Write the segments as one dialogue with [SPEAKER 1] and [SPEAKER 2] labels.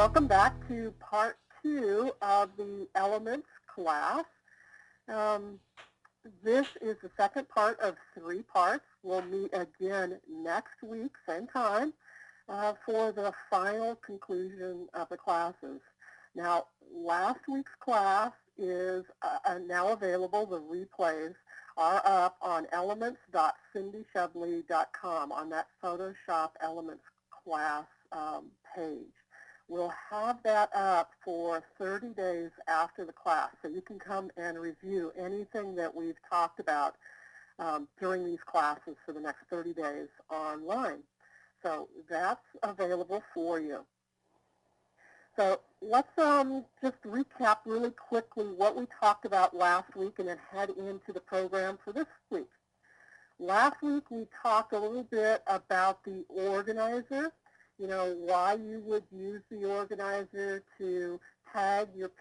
[SPEAKER 1] Welcome back to part 2 of the Elements class. Um, this is the second part of 3 parts. We'll meet again next week, same time, for the final conclusion of the classes. Now, last week's class is now available. The replays are up on elements.cindyshebley.com on that Photoshop Elements class page. We'll have that up for 30 days after the class, so you can come and review anything that we've talked about during these classes for the next 30 days online. So that's available for you. So let's just recap really quickly what we talked about last week and then head into the program for this week. Last week we talked a little bit about the organizer. You know, why you would use the organizer to tag your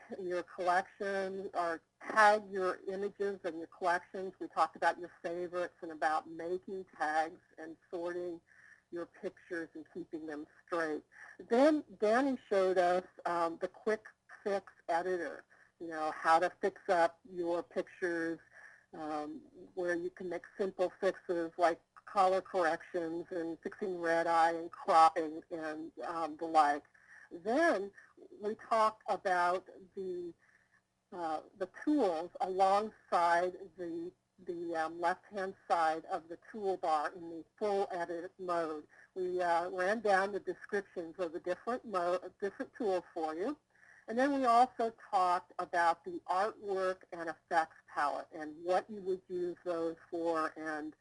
[SPEAKER 1] collection or tag your images and your collections. We talked about your favorites and about making tags and sorting your pictures and keeping them straight. Then Danny showed us the quick fix editor, you know, how to fix up your pictures, where you can make simple fixes like color corrections and fixing red eye and cropping and the like. Then we talked about the tools alongside the left-hand side of the toolbar in the full edit mode. We ran down the descriptions of the different tools for you. And then we also talked about the artwork and effects palette and what you would use those for and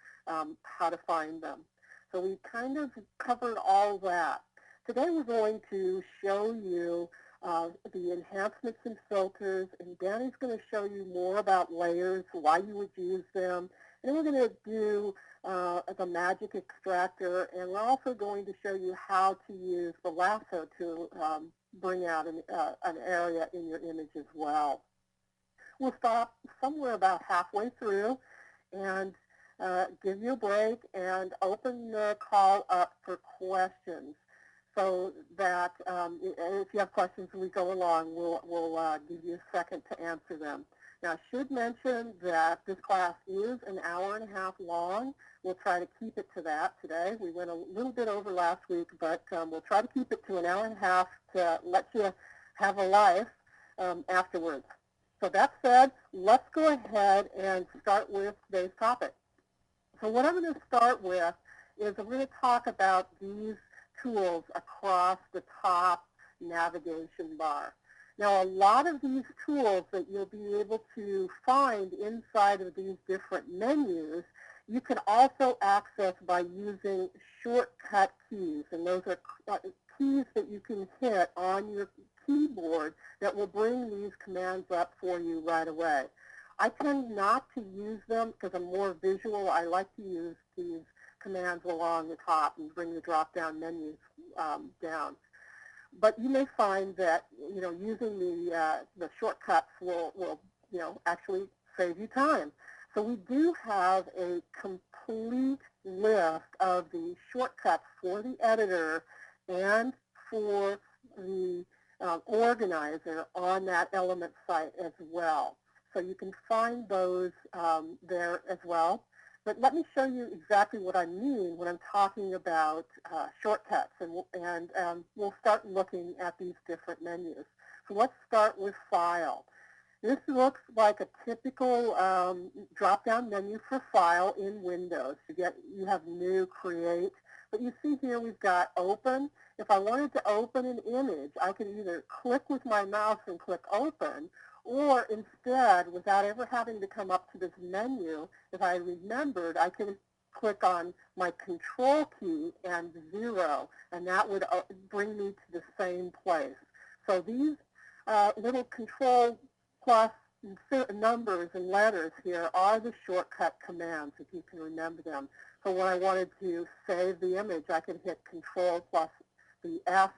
[SPEAKER 1] how to find them. So we kind of covered all that. Today we're going to show you the enhancements and filters, and Danny's going to show you more about layers, why you would use them, and then we're going to do the magic extractor, and we're also going to show you how to use the lasso to bring out an area in your image as well. We'll stop somewhere about halfway through and give you a break and open the call up for questions so that if you have questions as we go along, we'll give you a second to answer them. Now, I should mention that this class is an hour and a half long. We'll try to keep it to that today. We went a little bit over last week, but we'll try to keep it to an hour and a half to let you have a life afterwards. So that said, let's go ahead and start with today's topic. So what I'm going to start with is I'm going to talk about these tools across the top navigation bar. Now, a lot of these tools that you'll be able to find inside of these different menus, you can also access by using shortcut keys, and those are keys that you can hit on your keyboard that will bring these commands up for you right away. I tend not to use them because I'm more visual. I like to use these commands along the top and bring the drop-down menus down. But you may find that, you know, using the shortcuts will you know, actually save you time. So we do have a complete list of the shortcuts for the editor and for the organizer on that element site as well. So you can find those there as well. But let me show you exactly what I mean when I'm talking about shortcuts, and we'll start looking at these different menus. So let's start with File. This looks like a typical drop-down menu for File in Windows. You have New, Create, but you see here we've got Open. If I wanted to open an image, I could either click with my mouse and click Open, or instead, without ever having to come up to this menu, if I remembered, I could click on my Control key and 0, and that would bring me to the same place. So these little Control plus numbers and letters here are the shortcut commands, if you can remember them. So when I wanted to save the image, I could hit Control plus the F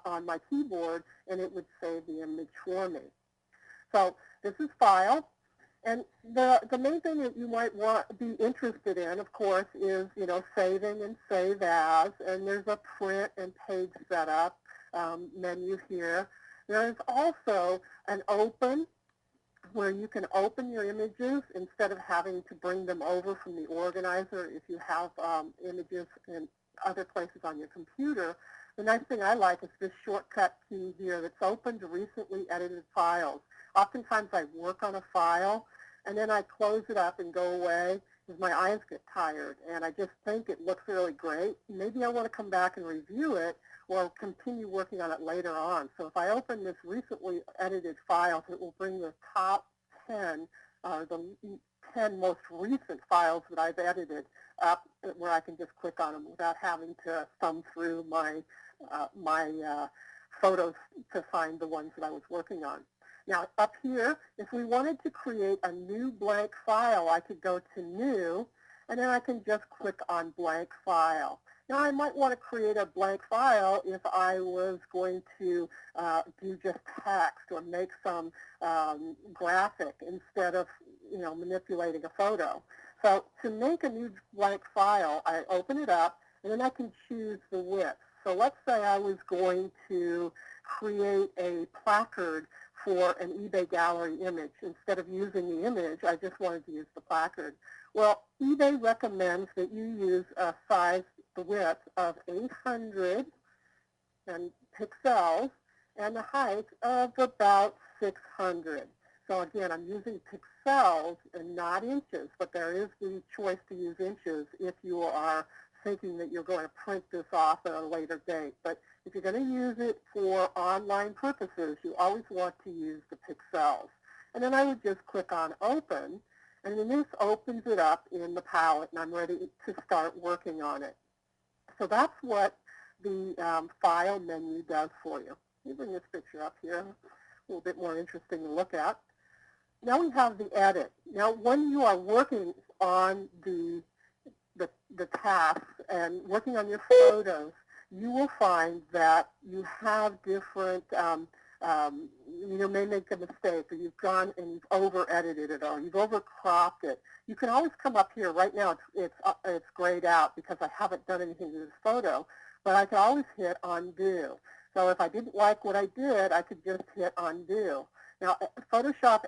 [SPEAKER 1] on my keyboard, and it would save the image for me. So this is File, and the main thing that you might be interested in, of course, is, you know, saving and save as, and there's a print and page setup. menu here. There is also an open, where you can open your images instead of having to bring them over from the organizer if you have images in other places on your computer. The nice thing I like is this shortcut key here that's open to recently edited files. Oftentimes I work on a file and then I close it up and go away because my eyes get tired and I just think it looks really great. Maybe I want to come back and review it or continue working on it later on. So if I open this recently edited file, it will bring the top 10, the 10 most recent files that I've edited up where I can just click on them without having to thumb through my photos to find the ones that I was working on. Now up here, if we wanted to create a new blank file, I could go to New, and then I can just click on Blank File. Now I might want to create a blank file if I was going to do just text or make some graphic instead of manipulating a photo. So to make a new blank file, I open it up and then I can choose the width. So let's say I was going to create a placard for an eBay gallery image. Instead of using the image, I just wanted to use the placard. Well, eBay recommends that you use a size, the width of 800 pixels and the height of about 600. So again, I'm using pixels and not inches, but there is the choice to use inches if you are thinking that you're going to print this off at a later date. But if you're going to use it for online purposes, you always want to use the pixels. And then I would just click on Open, and then this opens it up in the palette, and I'm ready to start working on it. So that's what the File menu does for you. Let me bring this picture up here, a little bit more interesting to look at. Now we have the Edit. Now when you are working on the tasks and working on your photos, you will find that you have different, you may make a mistake, or you've gone and you've over-edited it, or you've over-cropped it. You can always come up here. Right now it's grayed out because I haven't done anything to this photo, but I can always hit Undo. So if I didn't like what I did, I could just hit Undo. Now, Photoshop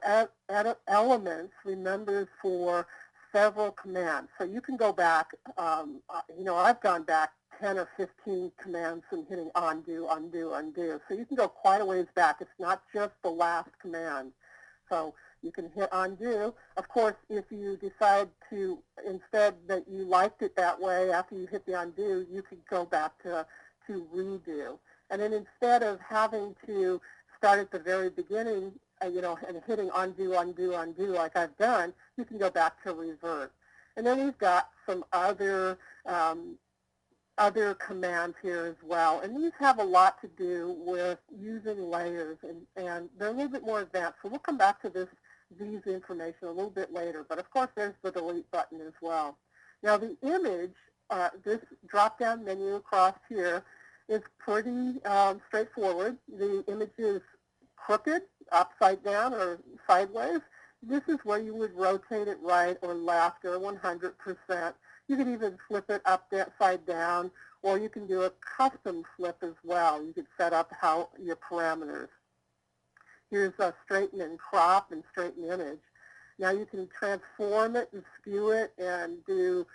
[SPEAKER 1] Edit Elements remembers for several commands. So you can go back, I've gone back 10 or 15 commands and hitting Undo, Undo, Undo. So you can go quite a ways back. It's not just the last command. So you can hit Undo. Of course, if you decide to, instead that you liked it that way, after you hit the Undo, you could go back to Redo. And then instead of having to start at the very beginning, and hitting Undo, Undo, Undo like I've done, you can go back to Revert. And then we've got some other commands here as well. And these have a lot to do with using layers, and they're a little bit more advanced. So we'll come back to these information a little bit later. But of course, there's the Delete button as well. Now the image, this drop-down menu across here, is pretty straightforward. The image is crooked, upside down, or sideways. This is where you would rotate it right or left or 100%. You can even flip it upside down, or you can do a custom flip as well. You could set up your parameters. Here's a straighten and crop and straighten image. Now you can transform it and skew it and do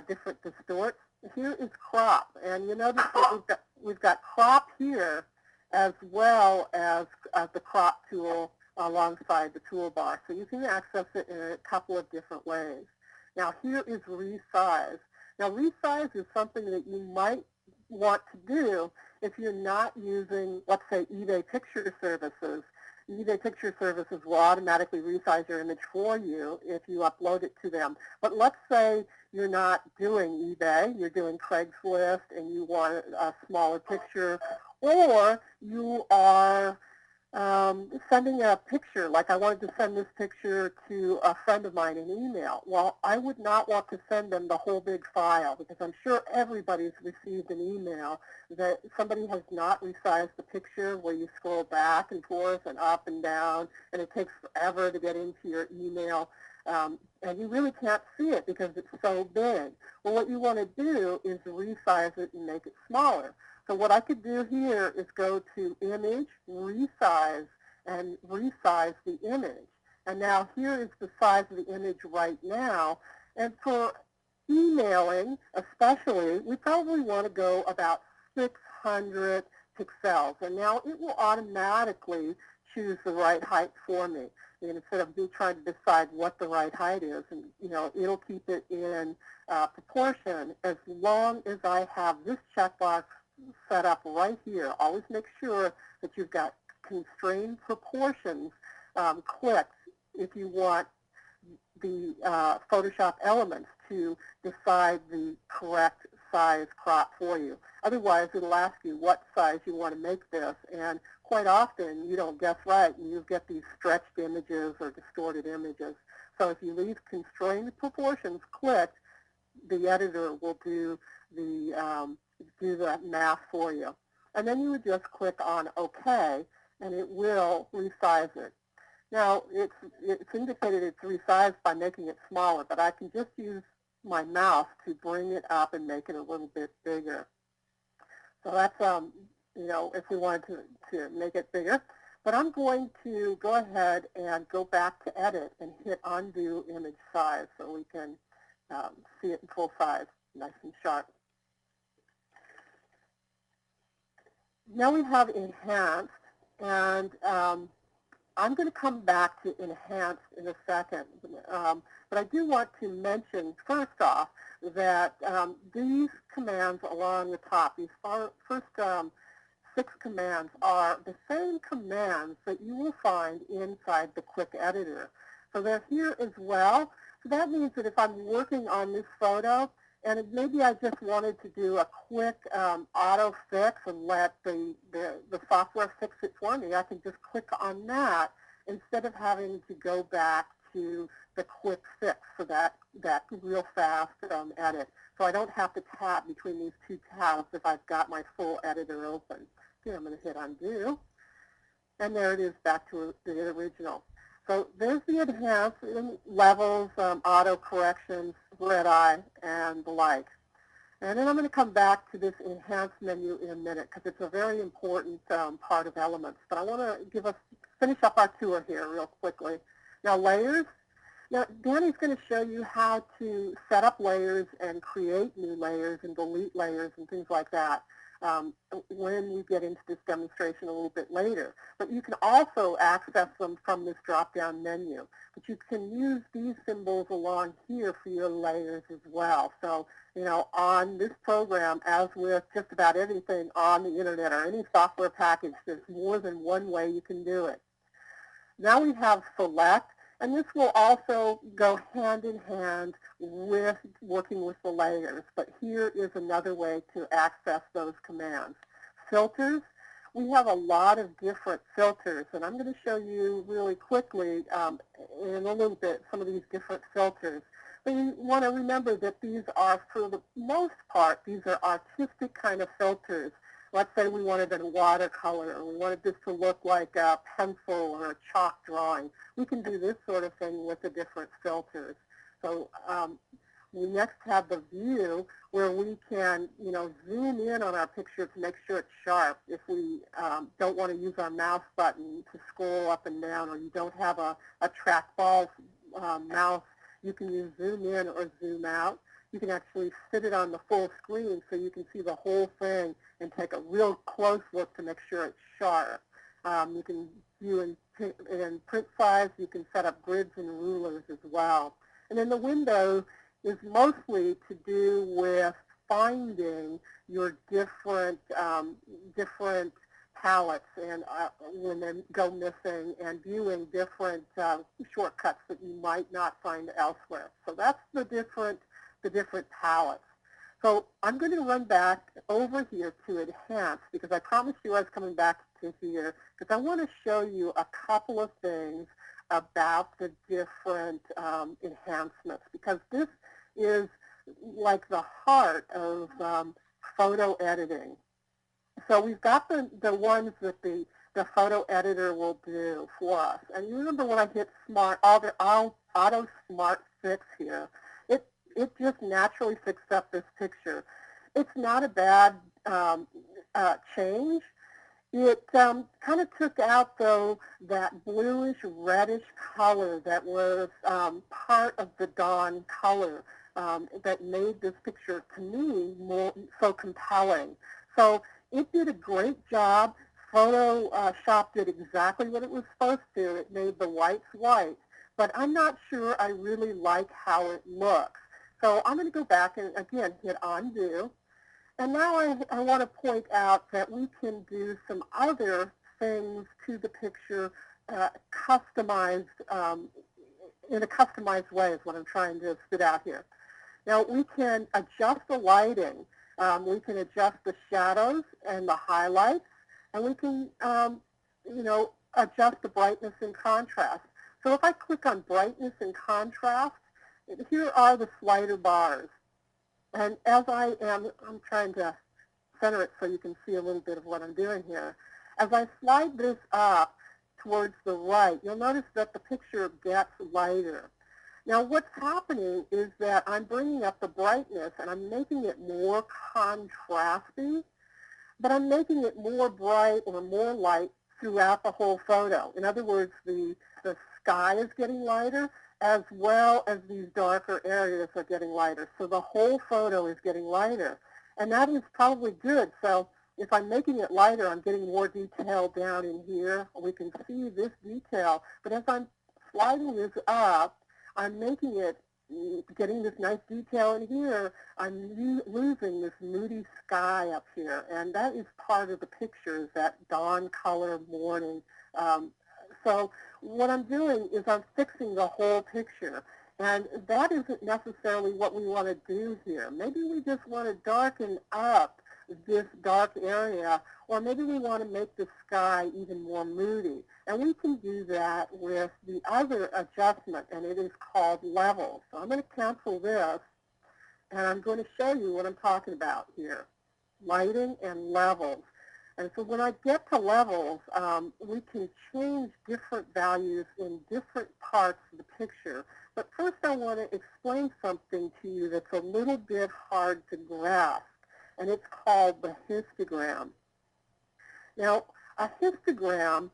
[SPEAKER 1] different distorts. Here is crop, and you notice that we've got crop here as well as the crop tool alongside the toolbar. So you can access it in a couple of different ways. Now here is resize. Now resize is something that you might want to do if you're not using, let's say, eBay Picture Services. eBay Picture Services will automatically resize your image for you if you upload it to them. But let's say you're not doing eBay, you're doing Craigslist, and you want a smaller picture, or you are sending a picture, like I wanted to send this picture to a friend of mine in email. Well, I would not want to send them the whole big file because I'm sure everybody's received an email that somebody has not resized the picture where you scroll back and forth and up and down, and it takes forever to get into your email. And you really can't see it because it's so big. Well, what you want to do is resize it and make it smaller. So what I could do here is go to Image, Resize, and resize the image. And now here is the size of the image right now. And for emailing especially, we probably want to go about 600 pixels. And now it will automatically choose the right height for me. And instead of me trying to decide what the right height is, and it'll keep it in proportion as long as I have this checkbox set up right here. Always make sure that you've got constrained proportions clicked if you want the Photoshop elements to decide the correct size crop for you. Otherwise, it'll ask you what size you want to make this, and quite often you don't guess right, and you get these stretched images or distorted images. So if you leave constrained proportions clicked, the editor will do the math for you. And then you would just click on OK, and it will resize it. Now, it's indicated it's resized by making it smaller, but I can just use my mouse to bring it up and make it a little bit bigger. So that's, if we wanted to make it bigger. But I'm going to go ahead and go back to Edit and hit Undo Image Size so we can see it in full size, nice and sharp. Now we have Enhanced, and I'm going to come back to Enhanced in a second. But I do want to mention, first off, that these commands along the top, these first 6 commands, are the same commands that you will find inside the Quick Editor. So they're here as well. So that means that if I'm working on this photo, and maybe I just wanted to do a quick auto fix and let the software fix it for me, I can just click on that instead of having to go back to the quick fix for that real fast edit. So I don't have to tab between these 2 tabs if I've got my full editor open. Okay, I'm going to hit Undo. And there it is, back to the original. So there's the enhanced levels, auto corrections, red eye, and the like. And then I'm going to come back to this enhanced menu in a minute because it's a very important part of Elements. But I want to finish up our tour here real quickly. Now layers. Now Danny's going to show you how to set up layers and create new layers and delete layers and things like that when we get into this demonstration a little bit later. But you can also access them from this drop-down menu. But you can use these symbols along here for your layers as well. So, on this program, as with just about everything on the internet or any software package, there's more than one way you can do it. Now we have Select. And this will also go hand in hand with working with the layers. But here is another way to access those commands. Filters. We have a lot of different filters. And I'm going to show you really quickly in a little bit some of these different filters. But you want to remember that these are, for the most part, these are artistic kind of filters. Let's say we wanted a watercolor, or we wanted this to look like a pencil or a chalk drawing. We can do this sort of thing with the different filters. So we next have the view where we can, zoom in on our picture to make sure it's sharp. If we don't want to use our mouse button to scroll up and down, or you don't have a trackball mouse, you can use zoom in or zoom out. You can actually fit it on the full screen so you can see the whole thing and take a real close look to make sure it's sharp. You can view in print size. You can set up grids and rulers as well. And then the window is mostly to do with finding your different palettes and when they go missing, and viewing different shortcuts that you might not find elsewhere. So that's the different palettes. So I'm going to run back over here to Enhance because I promised you I was coming back to here because I want to show you a couple of things about the different enhancements, because this is like the heart of photo editing. So we've got the ones that the photo editor will do for us. And you remember when I hit Auto Smart Fix here, it just naturally fixed up this picture. It's not a bad change. It kind of took out, though, that bluish, reddish color that was part of the dawn color that made this picture, to me, so compelling. So it did a great job. Photoshop did exactly what it was supposed to. It made the whites white. But I'm not sure I really like how it looks. So I'm going to go back and, again, hit undo. And now I want to point out that we can do some other things to the picture, customized, in a customized way is what I'm trying to spit out here. Now we can adjust the lighting. We can adjust the shadows and the highlights, and we can, adjust the brightness and contrast. So if I click on brightness and contrast, here are the slider bars. And as I'm trying to center it so you can see a little bit of what I'm doing here. As I slide this up towards the right, you'll notice that the picture gets lighter. Now what's happening is that I'm bringing up the brightness and I'm making it more contrasty, but I'm making it more bright or more light throughout the whole photo. In other words, the sky is getting lighter, as well as these darker areas are getting lighter. So the whole photo is getting lighter. And that is probably good. So if I'm making it lighter, I'm getting more detail down in here. We can see this detail. But as I'm sliding this up, I'm making it, getting this nice detail in here. I'm losing this moody sky up here. And that is part of the picture, is that dawn color morning. So what I'm doing is I'm fixing the whole picture. And that isn't necessarily what we want to do here. Maybe we just want to darken up this dark area, or maybe we want to make the sky even more moody. And we can do that with the other adjustment, and it is called levels. So I'm going to cancel this, and I'm going to show you what I'm talking about here, lighting and levels. And so when I get to levels, we can change different values in different parts of the picture. But first I want to explain something to you that's a little bit hard to grasp, and it's called the histogram. Now, a histogram,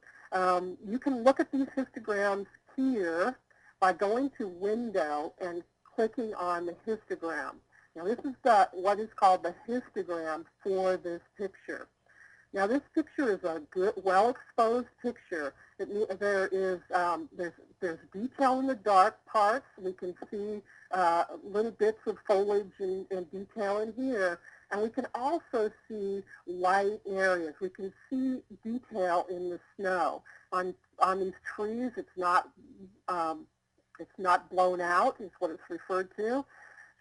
[SPEAKER 1] you can look at these histograms here by going to Window and clicking on the histogram. Now, this is what is called the histogram for this picture. Now, this picture is a good, well-exposed picture. There's detail in the dark parts. We can see little bits of foliage and detail in here. And we can also see light areas. We can see detail in the snow. On these trees, it's not blown out, is what it's referred to.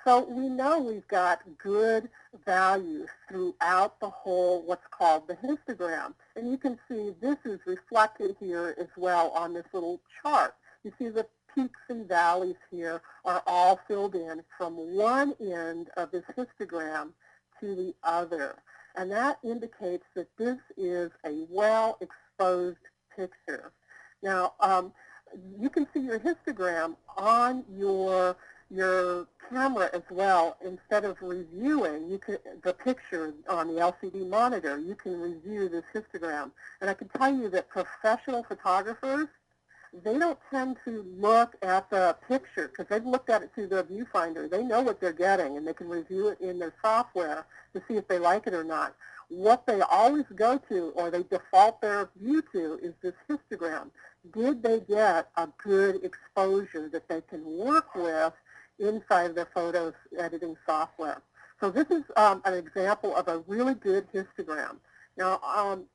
[SPEAKER 1] So we know we've got good values throughout the whole, what's called the histogram. And you can see this is reflected here as well on this little chart. You see the peaks and valleys here are all filled in from one end of this histogram to the other. And that indicates that this is a well-exposed picture. Now, you can see your histogram on your camera as well. Instead of reviewing the picture on the LCD monitor, you can review this histogram. And I can tell you that professional photographers, they don't tend to look at the picture because they've looked at it through their viewfinder. They know what they're getting, and they can review it in their software to see if they like it or not. What they always go to, or they default their view to, is this histogram. Did they get a good exposure that they can work with inside of their photos editing software? So this is an example of a really good histogram. Now,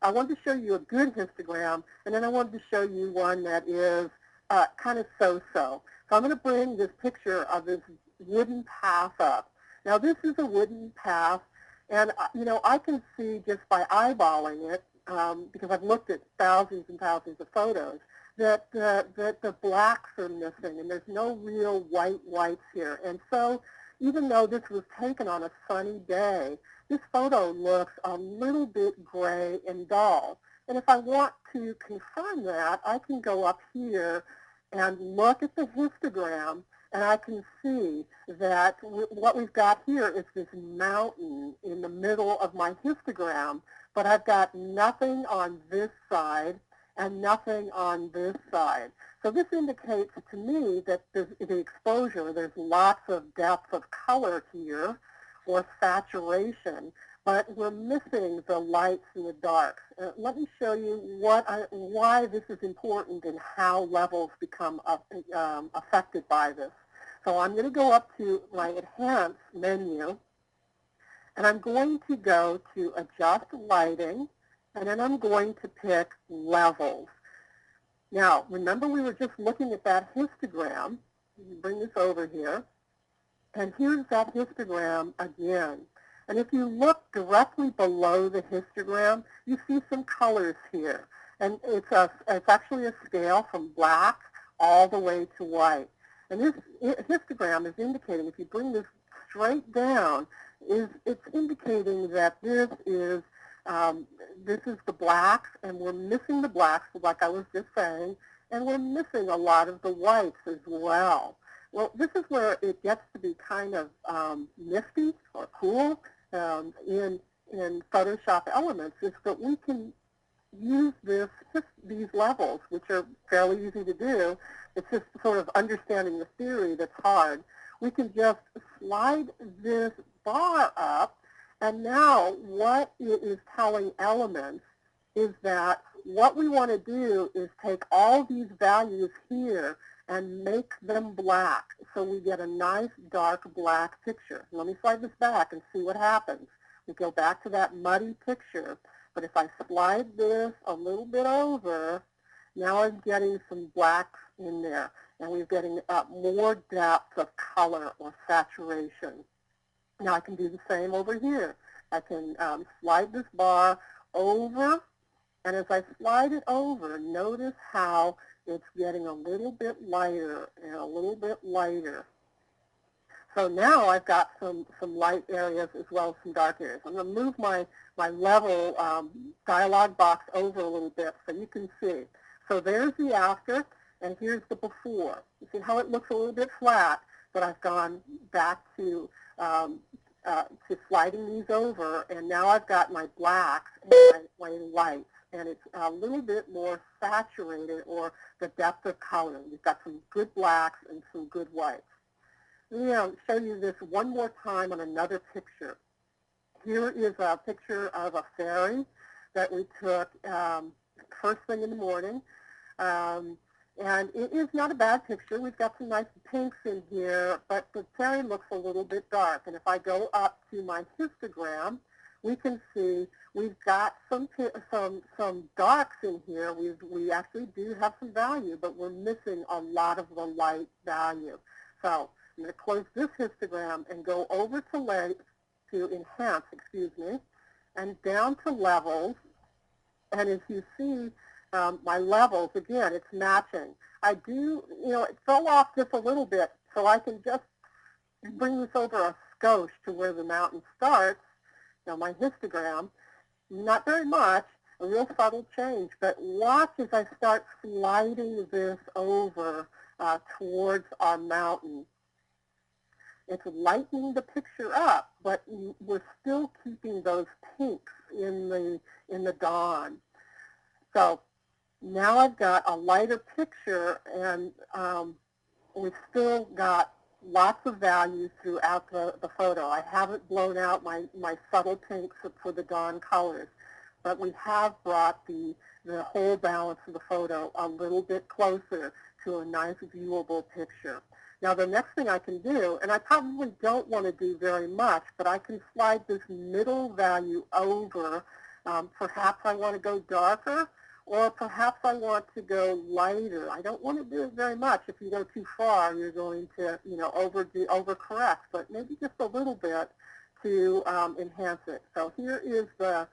[SPEAKER 1] I wanted to show you a good histogram, and then I wanted to show you one that is kind of so-so. So I'm going to bring this picture of this wooden path up. Now, this is a wooden path, and I can see just by eyeballing it, because I've looked at thousands and thousands of photos, that the blacks are missing, and there's no real whites here. And so even though this was taken on a sunny day, this photo looks a little bit gray and dull. And if I want to confirm that, I can go up here and look at the histogram, and I can see that what we've got here is this mountain in the middle of my histogram. but I've got nothing on this side and nothing on this side. So this indicates to me that the exposure, there's lots of depth of color here or saturation, but we're missing the lights and the darks. Let me show you why this is important and how levels become affected by this. So I'm going to go up to my Enhance menu, and I'm going to go to Adjust Lighting, and then I'm going to pick Levels. Now, remember we were just looking at that histogram. Bring this over here. And here's that histogram again. And if you look directly below the histogram, you see some colors here. And it's actually a scale from black all the way to white. And this histogram is indicating, if you bring this straight down, it's indicating that this is the blacks, and we're missing the blacks, like I was just saying, and we're missing a lot of the whites as well. Well, this is where it gets to be kind of nifty or cool in Photoshop Elements, is that we can use these levels, which are fairly easy to do. It's just sort of understanding the theory that's hard. We can just slide this bar up, and now what it is telling Elements is that what we want to do is take all these values here and make them black, so we get a nice dark black picture. Let me slide this back and see what happens. We go back to that muddy picture, but if I slide this a little bit over, now I'm getting some blacks in there, and we're getting more depth of color or saturation. Now I can do the same over here. I can slide this bar over, and as I slide it over, notice how it's getting a little bit lighter and a little bit lighter. So now I've got some light areas as well as some dark areas. I'm going to move my level dialog box over a little bit so you can see. So there's the after, and here's the before. You see how it looks a little bit flat, but I've gone back to sliding these over, and now I've got my blacks and my lights, and it's a little bit more saturated, or the depth of color. We've got some good blacks and some good whites. Let me show you this one more time on another picture. Here is a picture of a fairy that we took first thing in the morning. And it is not a bad picture. We've got some nice pinks in here, but the fairy looks a little bit dark. And if I go up to my histogram, we can see we've got some darks in here. We actually do have some value, but we're missing a lot of the light value. So I'm going to close this histogram and go over to Enhance, and down to Levels. And as you see, my levels, again, it's matching. I do, it fell off just a little bit, so I can just bring this over a skosh to where the mountain starts, my histogram. Not very much, a real subtle change, but watch as I start sliding this over towards our mountain. It's lightening the picture up, but we're still keeping those pinks in the dawn. So now I've got a lighter picture, and we've still got lots of values throughout the photo. I haven't blown out my subtle pinks for the dawn colors, but we have brought the whole balance of the photo a little bit closer to a nice viewable picture. Now the next thing I can do, and I probably don't want to do very much, but I can slide this middle value over. Perhaps I want to go darker, or perhaps I want to go lighter. I don't want to do it very much. If you go too far, you're going to, overcorrect, but maybe just a little bit to enhance it. So here is the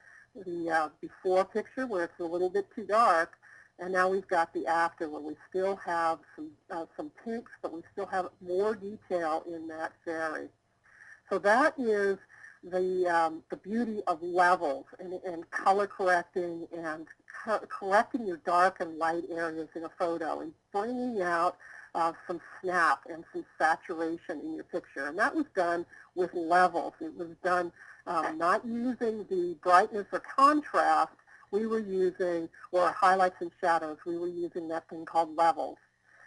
[SPEAKER 1] before picture where it's a little bit too dark, and now we've got the after where we still have some pinks, but we still have more detail in that fairy. So that is the beauty of levels and color correcting and correcting your dark and light areas in a photo and bringing out some snap and some saturation in your picture. And that was done with levels. It was done not using the brightness or contrast. We were using, or highlights and shadows, we were using that thing called levels.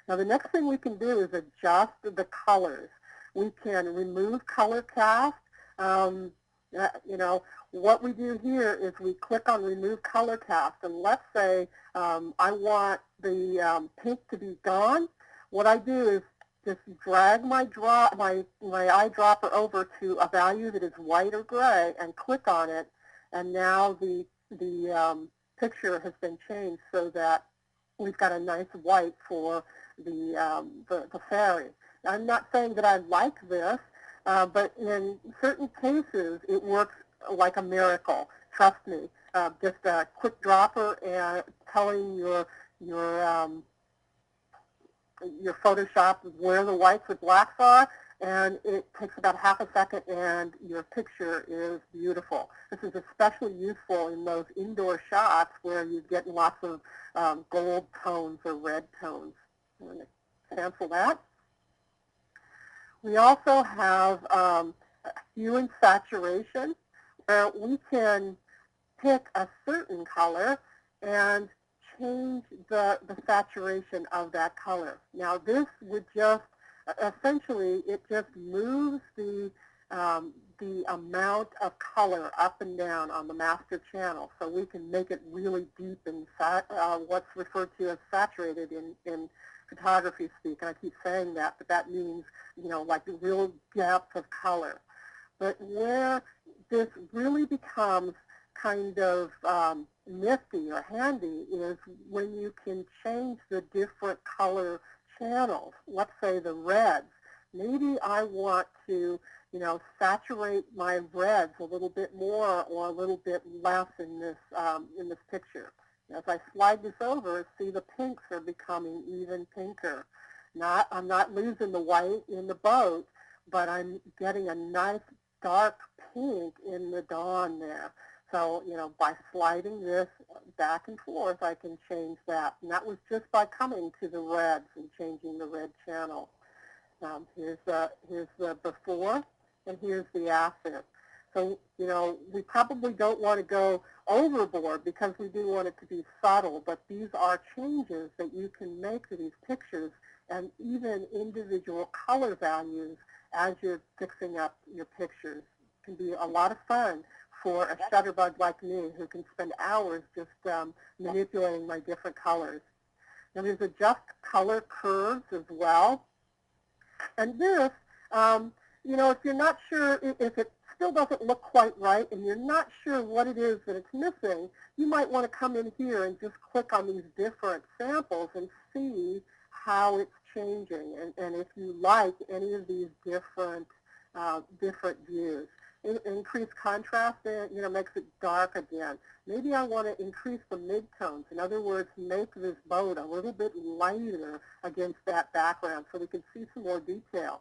[SPEAKER 1] Now the next thing we can do is adjust the colors. We can remove color cast. You know, what we do here is we click on remove color cast, and let's say I want the pink to be gone. What I do is just drag my eyedropper over to a value that is white or gray and click on it, and now the picture has been changed so that we've got a nice white for the fairy. I'm not saying that I like this, but in certain cases it works like a miracle. Trust me. Just a quick dropper and telling your Photoshop where the whites or blacks are, and it takes about half a second and your picture is beautiful. This is especially useful in those indoor shots where you get lots of gold tones or red tones. I'm going to cancel that. We also have hue and saturation, where we can pick a certain color and change the saturation of that color. Now this would just, essentially, it just moves the amount of color up and down on the master channel, so we can make it really deep and what's referred to as saturated in photography speak. And I keep saying that, but that means, you know, like the real depth of color. But where this really becomes kind of nifty or handy is when you can change the different color channels. Let's say the reds. Maybe I want to, you know, saturate my reds a little bit more or a little bit less in this picture. As I slide this over, see the pinks are becoming even pinker. I'm not losing the white in the boat, but I'm getting a nice dark pink in the dawn there. So, you know, by sliding this back and forth, I can change that. And that was just by coming to the reds and changing the red channel. Here's the before, and here's the after. So, you know, we probably don't want to go overboard because we do want it to be subtle, but these are changes that you can make to these pictures and even individual color values as you're fixing up your pictures. It can be a lot of fun for a shutterbug like me who can spend hours just manipulating my different colors. Now there's adjust color curves as well. And this, you know, if you're not sure, if it still doesn't look quite right and you're not sure what it is that it's missing, you might want to come in here and just click on these different samples and see how it's changing and if you like any of these different views. Increase contrast, you know, makes it dark again. Maybe I want to increase the midtones. In other words, make this boat a little bit lighter against that background so we can see some more detail.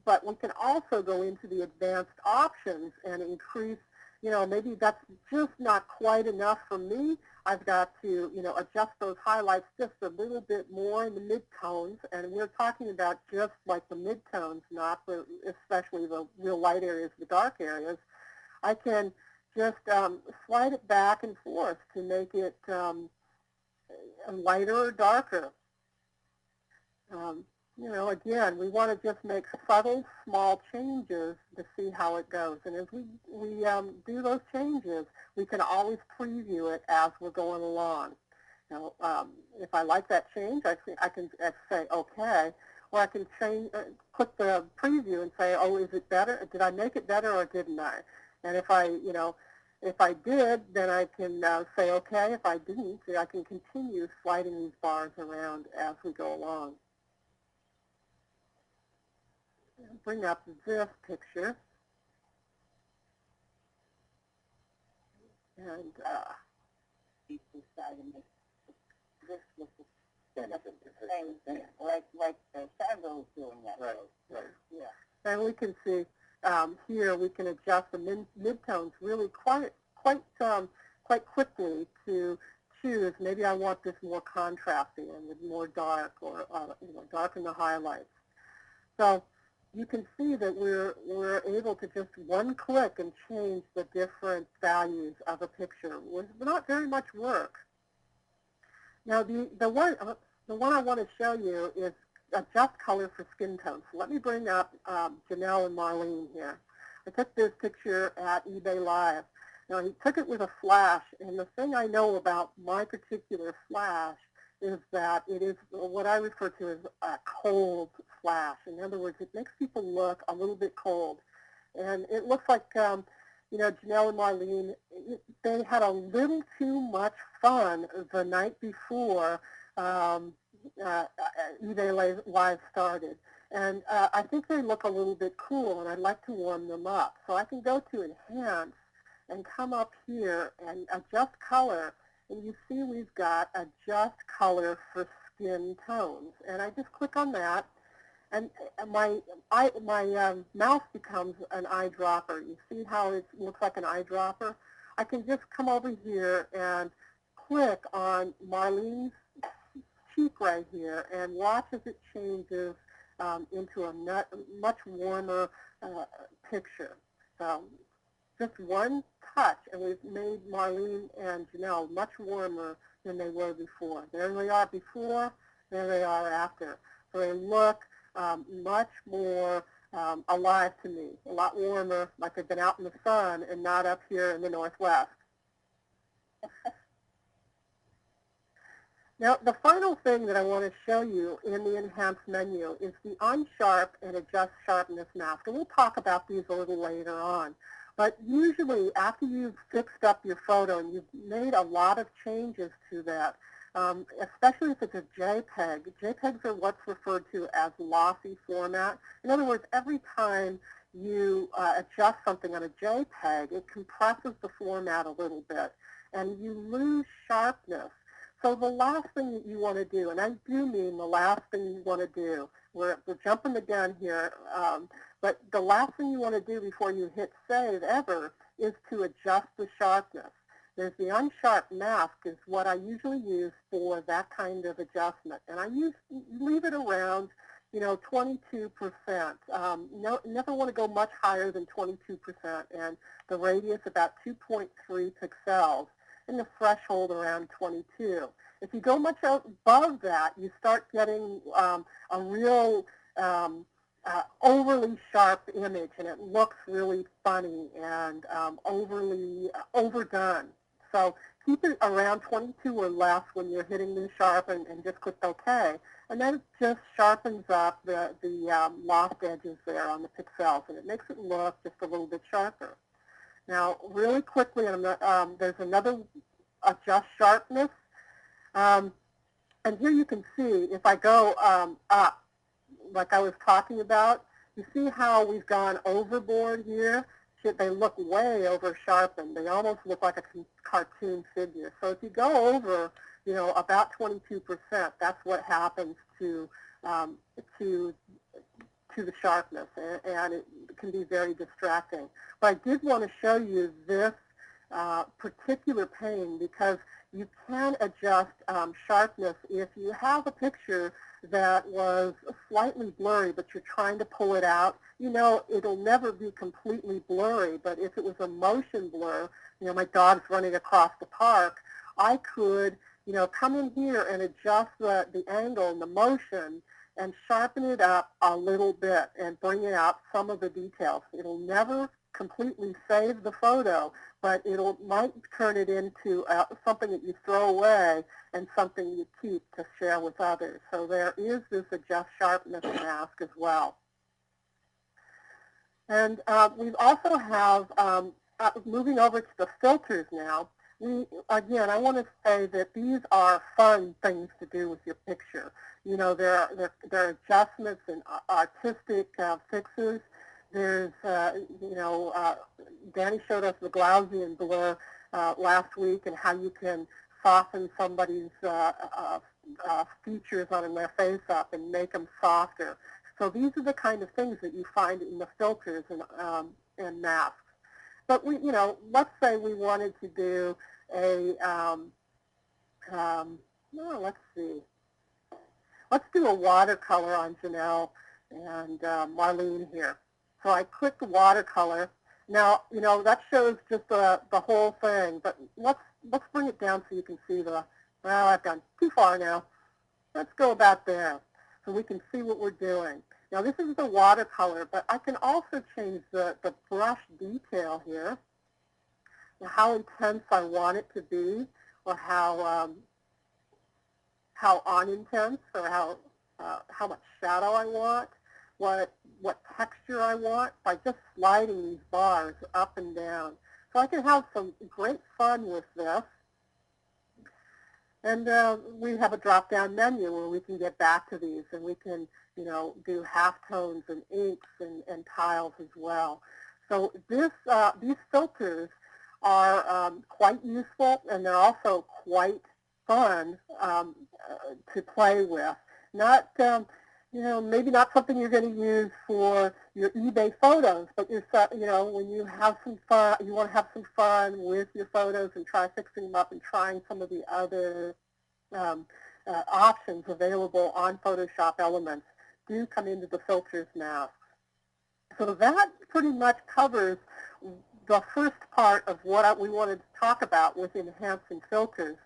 [SPEAKER 1] But we can also go into the advanced options and increase, you know, maybe that's just not quite enough for me. I've got to, you know, adjust those highlights just a little bit more in the midtones. And we're talking about just like the midtones, not especially the real light areas, the dark areas. I can just slide it back and forth to make it lighter or darker. You know, again, we want to just make subtle, small changes to see how it goes. And as we do those changes, we can always preview it as we're going along. Now, if I like that change, I can say OK, or I can click the preview and say, oh, is it better? Did I make it better or didn't I? And if I, you know, if I did, then I can say OK. If I didn't, I can continue sliding these bars around as we go along. Bring up this picture, and this looks the same thing, like the shadow is doing that. Right. Yeah. And we can see here we can adjust the midtones really quite quickly to choose. Maybe I want this more contrasting and more dark, or you know, darken the highlights. So you can see that we're able to just one click and change the different values of a picture with not very much work. Now the one I want to show you is adjust color for skin tones. So let me bring up Janelle and Marlene here. I took this picture at eBay Live. Now he took it with a flash, and the thing I know about my particular flash is that it is what I refer to as a cold flash. In other words, it makes people look a little bit cold. And it looks like, you know, Janelle and Marlene, they had a little too much fun the night before eBay Live started. And I think they look a little bit cool, and I'd like to warm them up. So I can go to Enhance and come up here and adjust color. And you see we've got adjust color for skin tones. And I just click on that, and my mouse becomes an eyedropper. You see how it looks like an eyedropper? I can just come over here and click on Marlene's cheek right here and watch as it changes into a much warmer picture. So just one touch, and we've made Marlene and Janelle much warmer than they were before. There they are before, there they are after. So they look much more alive to me, a lot warmer, like they've been out in the sun and not up here in the Northwest. Now, the final thing that I want to show you in the Enhance menu is the Unsharp and Adjust Sharpness mask. And we'll talk about these a little later on. But usually, after you've fixed up your photo and you've made a lot of changes to that, especially if it's a JPEG, JPEGs are what's referred to as lossy format. In other words, every time you adjust something on a JPEG, it compresses the format a little bit, and you lose sharpness. So the last thing that you want to do, and I do mean the last thing you want to do, we're jumping the gun here, but the last thing you want to do before you hit save ever is to adjust the sharpness. There's the Unsharp mask is what I usually use for that kind of adjustment, and I leave it around, you know, 22%. Never want to go much higher than 22%, and the radius about 2.3 pixels. And the threshold around 22. If you go much above that, you start getting a real overly sharp image, and it looks really funny and overly overdone. So keep it around 22 or less when you're hitting the sharp, and just click OK. And then it just sharpens up the lost edges there on the pixels, and it makes it look just a little bit sharper. Now, really quickly, there's another adjust sharpness. And here you can see, if I go up, like I was talking about, you see how we've gone overboard here? They look way over sharpened. They almost look like a cartoon figure. So if you go over, you know, about 22%, that's what happens to the sharpness, and it can be very distracting. But I did want to show you this particular pane because you can adjust sharpness if you have a picture that was slightly blurry, but you're trying to pull it out. You know, it'll never be completely blurry, but if it was a motion blur, you know, my dog's running across the park, I could, you know, come in here and adjust the angle and the motion and sharpen it up a little bit and bring out some of the details. It'll never completely save the photo, but might turn it into something that you throw away and something you keep to share with others. So there is this adjust sharpness mask as well. And we also have, moving over to the filters now, again, I want to say that these are fun things to do with your picture. You know, there are adjustments and artistic fixes. There's, you know, Danny showed us the Gaussian blur last week and how you can soften somebody's features on their face up and make them softer. So these are the kind of things that you find in the filters and masks. But we, you know, let's say we wanted to do a, let's see. Let's do a watercolor on Janelle. and Marlene here. So I click the watercolor. Now, that shows just the whole thing, but let's bring it down so you can see well, I've gone too far now. Let's go about there so we can see what we're doing. Now, this is the watercolor, but I can also change the brush detail here, how intense I want it to be, or how unintense, or how much shadow I want, what texture I want, by just sliding these bars up and down. So I can have some great fun with this. And we have a drop-down menu where we can get back to these, and we can, do halftones and inks and tiles as well. So these filters are quite useful, and they're also quite fun to play with. Not, maybe not something you're going to use for your eBay photos, but when you have some fun, you want to have some fun with your photos and try fixing them up and trying some of the other options available on Photoshop Elements, do come into the filters now. So that pretty much covers the first part of what we wanted to talk about with enhancing filters.